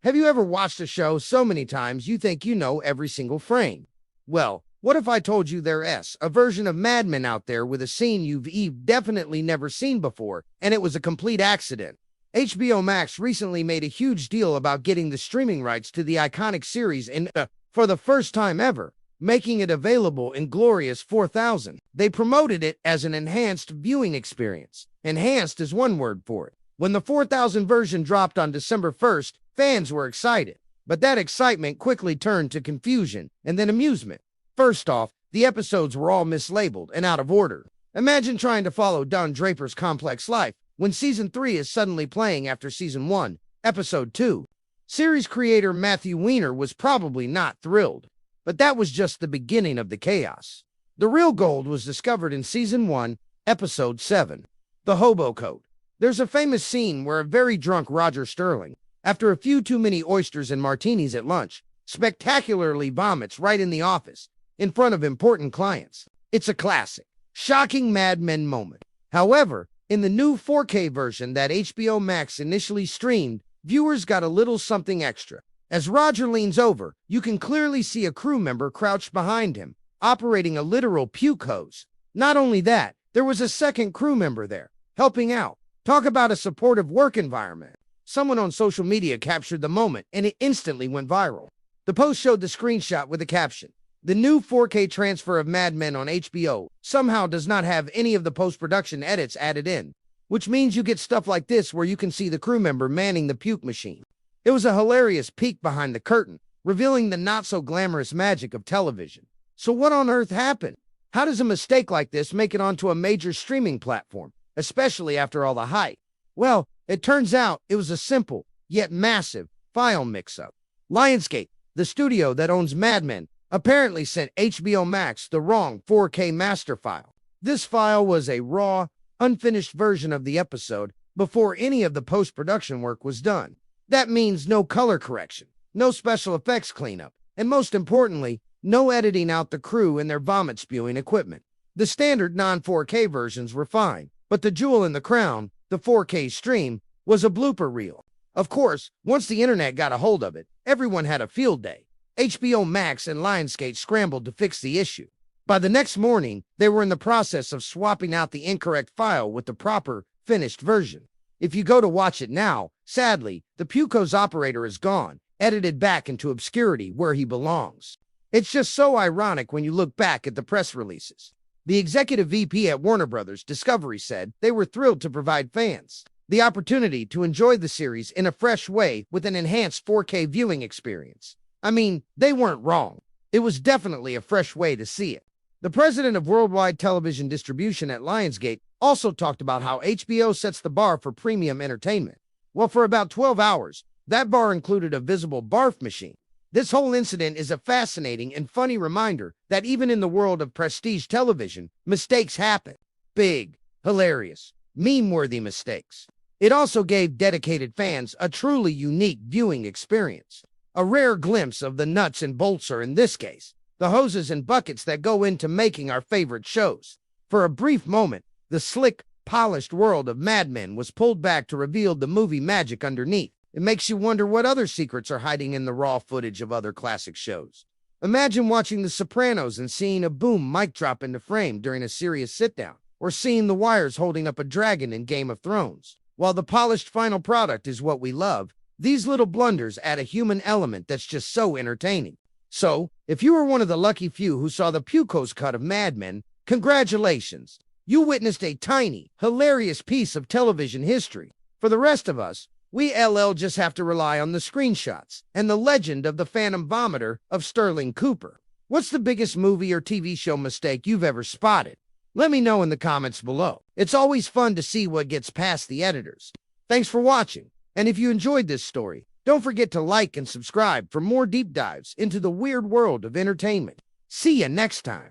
Have you ever watched a show so many times you think you know every single frame? Well, what if I told you there's a version of Mad Men out there with a scene you've definitely never seen before, and it was a complete accident? HBO Max recently made a huge deal about getting the streaming rights to the iconic series for the first time ever, making it available in glorious 4000. They promoted it as an enhanced viewing experience. Enhanced is one word for it. When the 4000 version dropped on December 1st, fans were excited. But that excitement quickly turned to confusion and then amusement. First off, the episodes were all mislabeled and out of order. Imagine trying to follow Don Draper's complex life when Season 3 is suddenly playing after Season 1, Episode 2. Series creator Matthew Weiner was probably not thrilled. But that was just the beginning of the chaos. The real gold was discovered in Season 1, Episode 7, The Hobo Code. There's a famous scene where a very drunk Roger Sterling, after a few too many oysters and martinis at lunch, spectacularly vomits right in the office, in front of important clients. It's a classic, shocking Mad Men moment. However, in the new 4K version that HBO Max initially streamed, viewers got a little something extra. As Roger leans over, you can clearly see a crew member crouched behind him, operating a literal puke hose. Not only that, there was a second crew member there, helping out. Talk about a supportive work environment. Someone on social media captured the moment, and it instantly went viral. The post showed the screenshot with the caption, "The new 4K transfer of Mad Men on HBO somehow does not have any of the post-production edits added in," which means you get stuff like this where you can see the crew member manning the puke machine. It was a hilarious peek behind the curtain, revealing the not-so-glamorous magic of television. So what on earth happened? How does a mistake like this make it onto a major streaming platform, especially after all the hype? Well, it turns out it was a simple, yet massive, file mix-up. Lionsgate, the studio that owns Mad Men, apparently sent HBO Max the wrong 4K master file. This file was a raw, unfinished version of the episode before any of the post-production work was done. That means no color correction, no special effects cleanup, and most importantly, no editing out the crew and their vomit-spewing equipment. The standard non-4K versions were fine, but the jewel in the crown, the 4K stream, was a blooper reel. Of course, once the internet got a hold of it, everyone had a field day. HBO Max and Lionsgate scrambled to fix the issue. By the next morning, they were in the process of swapping out the incorrect file with the proper, finished version. If you go to watch it now, sadly, the Puke's operator is gone, edited back into obscurity where he belongs. It's just so ironic when you look back at the press releases. The executive VP at Warner Brothers Discovery said they were thrilled to provide fans the opportunity to enjoy the series in a fresh way with an enhanced 4K viewing experience. I mean, they weren't wrong. It was definitely a fresh way to see it. The president of worldwide television distribution at Lionsgate also talked about how HBO sets the bar for premium entertainment. Well, for about 12 hours, that bar included a visible barf machine. This whole incident is a fascinating and funny reminder that even in the world of prestige television, mistakes happen. Big, hilarious, meme-worthy mistakes. It also gave dedicated fans a truly unique viewing experience. A rare glimpse of the nuts and bolts, or in this case, the hoses and buckets that go into making our favorite shows. For a brief moment, the slick, polished world of Mad Men was pulled back to reveal the movie magic underneath. It makes you wonder what other secrets are hiding in the raw footage of other classic shows. Imagine watching The Sopranos and seeing a boom mic drop into frame during a serious sit-down, or seeing the wires holding up a dragon in Game of Thrones. While the polished final product is what we love, these little blunders add a human element that's just so entertaining. So, if you were one of the lucky few who saw the Puke's cut of Mad Men, congratulations! You witnessed a tiny, hilarious piece of television history. For the rest of us, we just have to rely on the screenshots and the legend of the Phantom Vomiter of Sterling Cooper. What's the biggest movie or TV show mistake you've ever spotted? Let me know in the comments below. It's always fun to see what gets past the editors. Thanks for watching, and if you enjoyed this story, don't forget to like and subscribe for more deep dives into the weird world of entertainment. See ya next time.